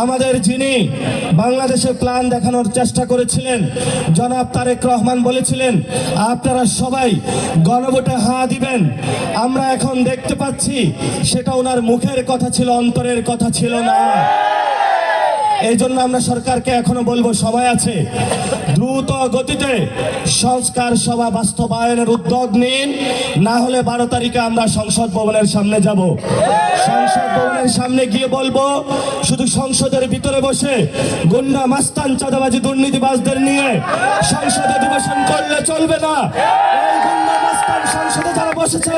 আমাদের যিনি বাংলাদেশে প্ল্যান দেখানোর চেষ্টা করেছিলেন জনাব তারেক রহমান বলেছিলেন আপনারা সবাই গণভোটে হ্যাঁ দিবেন। আমরা এখন দেখতে পাচ্ছি সেটা ওনার মুখের কথা ছিল, অন্তরের কথা ছিল না। এই জন্য আমরা সরকারকে এখনো বলবো, সময় আছে, দ্রুত গতিতে সংস্কার সভা বাস্তবায়নের উদ্যোগ নিন, না হলে 12 তারিখে আমরা সংসদ ভবনের সামনে যাব। সংসদ ভবনের সামনে গিয়ে বলবো, শুধু সংসদের ভিতরে বসে গুন্ডা মাস্তান চাঁদাবাজি দুর্নীতিবাজদের নিয়ে সংসদে অধিবেশন করলে চলবে না। এই গুন্ডা মাস্তান সংসদে যারা বসেছে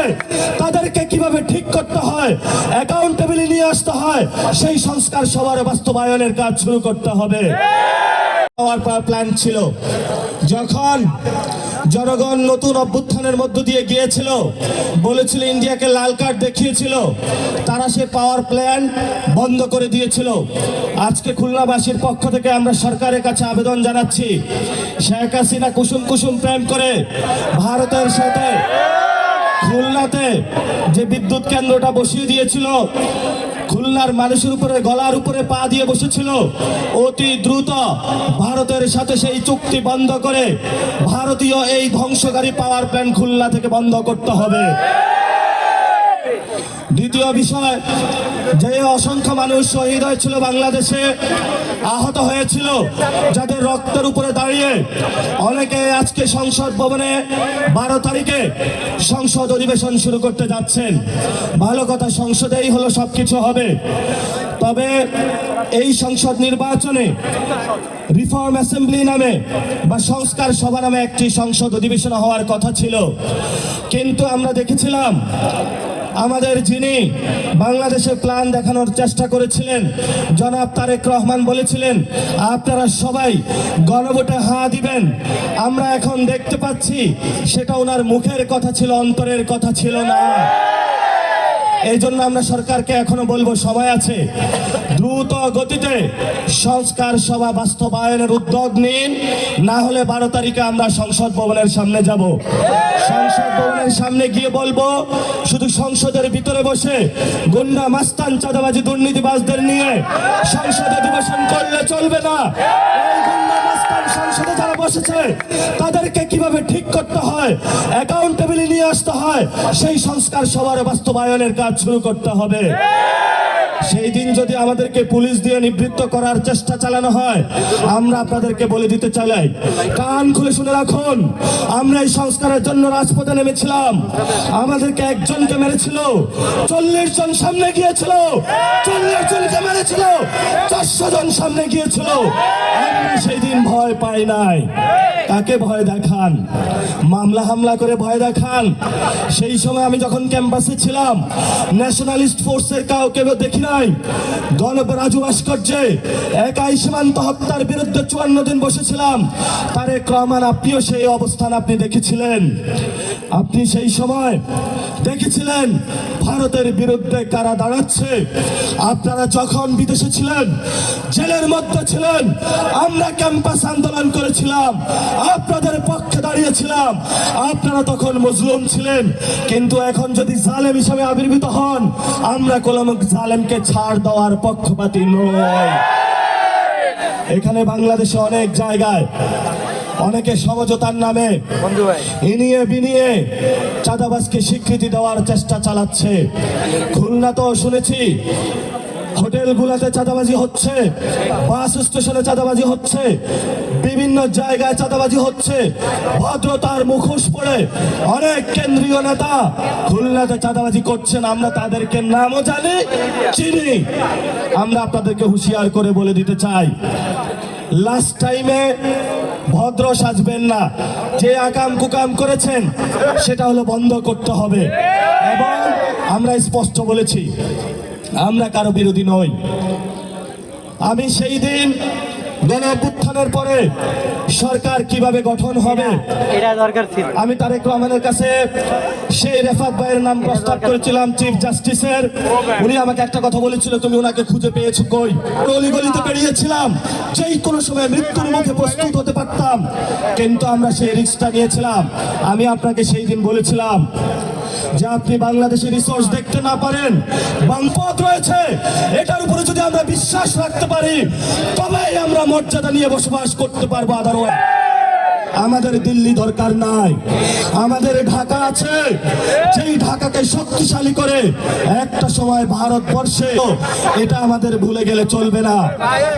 তাদেরকে কিভাবে ঠিক করতে হয়, অ্যাকাউন্টেবিলিটি নিয়ে আসতে হয়, সেই সংস্কার সভার বাস্তবায়নের কাজ শুরু করতে হবে। প্ল্যান ছিল যখন জনগণ নতুন অভ্যুত্থানের মধ্য দিয়ে গিয়েছিল, বলেছিল ইন্ডিয়াকে লাল কার্ড দেখিয়েছিল, তারা সে পাওয়ার প্ল্যান্ট বন্ধ করে দিয়েছিল। আজকে খুলনাবাসীর পক্ষ থেকে আমরা সরকারের কাছে আবেদন জানাচ্ছি, শেখ হাসিনা কুসুম কুসুম প্রেম করে ভারতের সাথে খুলনাতে যে বিদ্যুৎ কেন্দ্রটা বসিয়ে দিয়েছিল, খুলনার মানুষের উপরে গলার উপরে পা দিয়ে বসেছিল, অতি দ্রুত ভারতের সাথে সেই চুক্তি বন্ধ করে ভারতীয় এই ধ্বংসকারী পাওয়ার প্ল্যান্ট খুলনা থেকে বন্ধ করতে হবে। দ্বিতীয় বিষয়, যে অসংখ্য মানুষ শহীদ হয়েছিল বাংলাদেশে, আহত হয়েছিল, যাদের রক্তের উপরে দাঁড়িয়ে অনেকে আজকে সংসদ ভবনে 12 তারিখে সংসদ অধিবেশন শুরু করতে যাচ্ছেন। ভালো কথা, সংসদেই হলো সবকিছু হবে। তবে এই সংসদ নির্বাচনে রিফর্ম অ্যাসেম্বলি নামে বা সংস্কার সভা নামে একটি সংসদ অধিবেশন হওয়ার কথা ছিল, কিন্তু আমরা দেখেছিলাম আমাদের যিনি বাংলাদেশে প্ল্যান দেখানোর চেষ্টা করেছিলেন জনাব তারেক রহমান বলেছিলেন আপনারা সবাই গণভোটে হ্যাঁ দিবেন। আমরা এখন দেখতে পাচ্ছি সেটা ওনার মুখের কথা ছিল, অন্তরের কথা ছিল না। এই জন্য আমরা সরকারকে এখনো বলবো, সময় আছে, দ্রুত গতিতে সংস্কার সভা বাস্তবায়নের উদ্যোগ নিন, না হলে 12 তারিখে আমরা সংসদ ভবনের সামনে যাব। সংসদ ভবনের সামনে গিয়ে বলবো, শুধু সংসদের ভিতরে বসে গুন্ডা মাস্তান চাঁদাবাজি দুর্নীতিবাজদের নিয়ে সংসদে অধিবেশন করলে চলবে না। এই গুন্ডা মাস্তান সংসদে যারা বসেছে তাদেরকে কিভাবে ঠিক করতে হয়, অ্যাকাউন্টেবিলিটি নিয়ে আসতে হয়, সেই সংস্কার সভার বাস্তবায়নের কাজ শুরু করতে হবে। সেই দিন যদি আমাদেরকে পুলিশ দিয়ে নিবৃত্ত করার চেষ্টা চালানো হয়, আমরা আপনাদেরকে বলে দিতে চাই, কান খুলে শুনে রাখুন, আমরা এই সংস্কারের জন্য রাজপথে নেমেছিলাম। আমাদেরকে একজনকে মেরেছিল, 40 জন সামনে গিয়েছিল, 40 জনকে মেরেছিল, 400 জন সামনে গিয়েছিল। আমরা সেই দিন ভয় পাই নাই। কাকে ভয় দেখান? মামলা হামলা করে ভয় দেখান। সেই সময় আমি যখন ক্যাম্পাসে ছিলাম, ন্যাশনালিস্ট ফোর্সের কাউকে দেখি নাই। গণরাজু ভাস্কর্যে একাই সীমান্ত হত্যার বিরুদ্ধে 54 দিন বসেছিলাম। তারেক রহমান, আপনিও সেই অবস্থান আপনি দেখেছিলেন। আপনি সেই সময় দেখেছিলেন ভারতের বিরুদ্ধে কারা দাঁড়াচ্ছে। আপনারা যখন বিদেশে ছিলেন, জেলের মধ্যে ছিলেন, আমরা ক্যাম্পাস আন্দোলন করেছিলাম, আপনাদের পক্ষে দাঁড়িয়েছিলাম। আপনারা তখন মজলুম ছিলেন, কিন্তু এখন যদি জালেম হিসাবে আবির্ভূত হন, আমরা কোনো জালেমকে ছাড় দেওয়ার পক্ষপাতী নই। এখানে বাংলাদেশে অনেক জায়গায় অনেকে সমঝোতার নামে ইনিয়ে বিনিয়ে চাঁদাবাজকে স্বীকৃতি দেওয়ার চেষ্টা চালাচ্ছে। খুলনা তো শুনেছি হোটেলগুলোতে চাঁদাবাজি হচ্ছে, বাস স্টেশনে চাঁদাবাজি হচ্ছে, বিভিন্ন জায়গায় চাঁদাবাজি হচ্ছে। ভদ্রতার মুখোশ পরে অনেক কেন্দ্রীয় নেতা খুলনাতে চাঁদাবাজি করছেন। আমরা তাদেরকে নামও জানি, চিনি। আমরা আপনাদেরকে হুঁশিয়ার করে বলে দিতে চাই, লাস্ট টাইমে ভদ্র সাজবেন না। যে আকাম কুকাম করেছেন সেটা হলো বন্ধ করতে হবে। এবং আমরা স্পষ্ট বলেছি, আমরা কারো বিরোধী নই। আমি সেই দিন গণঅভ্যুত্থানের পরে সরকার কিভাবে গঠন হবে এটা দরকার ছিল, আমি তারেক রহমানের কাছে সেই রেফাত ভাইয়ের নাম প্রস্তাব করেছিলাম, চিফ জাস্টিসের। উনি আমাকে একটা কথা বলেছিল, তুমি ওনাকে খুঁজে পেয়েছো কই? অলিগলিতে বেরিয়েছিলাম, যেই কোনো সময় মৃত্যুর মুখে প্রস্তুত হতে পারতাম, কিন্তু আমরা সেই রিস্কটা নিয়েছিলাম। আমি আপনাকে সেই দিন বলেছিলাম, যে আপনি বাংলাদেশের রিসোর্স দেখতে না পারেন, সম্পদ রয়েছে, এটার উপরে যদি আমরা বিশ্বাস রাখতে পারি তবেই আমরা মর্যাদা নিয়ে বসবাস করতে পারবো। আদারওয়াইজ আমাদের দিল্লি দরকার নাই, আমাদের ঢাকা আছে। যেই ঢাকাকে শক্তিশালী করে একটা সময় ভারতবর্ষে, এটা আমাদের ভুলে গেলে চলবে না।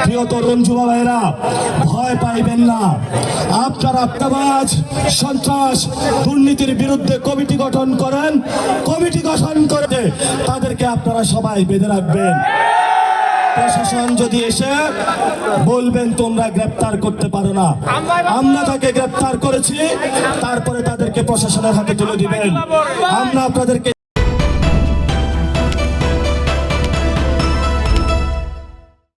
প্রিয় তরুণ যুবা ভাইরা, ভয় পাইবেন না। আপনারা আত্মবাজ, সন্ত্রাস, দুর্নীতির বিরুদ্ধে কমিটি গঠন করেন, কমিটি গঠন করে তাদেরকে আপনারা সবাই বেঁধে রাখবেন। প্রশাসন যদি এসে বলবেন তোমরা গ্রেপ্তার করতে পারো না, আমরা তাকে গ্রেপ্তার করেছি, তারপরে তাদেরকে প্রশাসনের হাতে তুলে দিবেন। আমরা আপনাদেরকে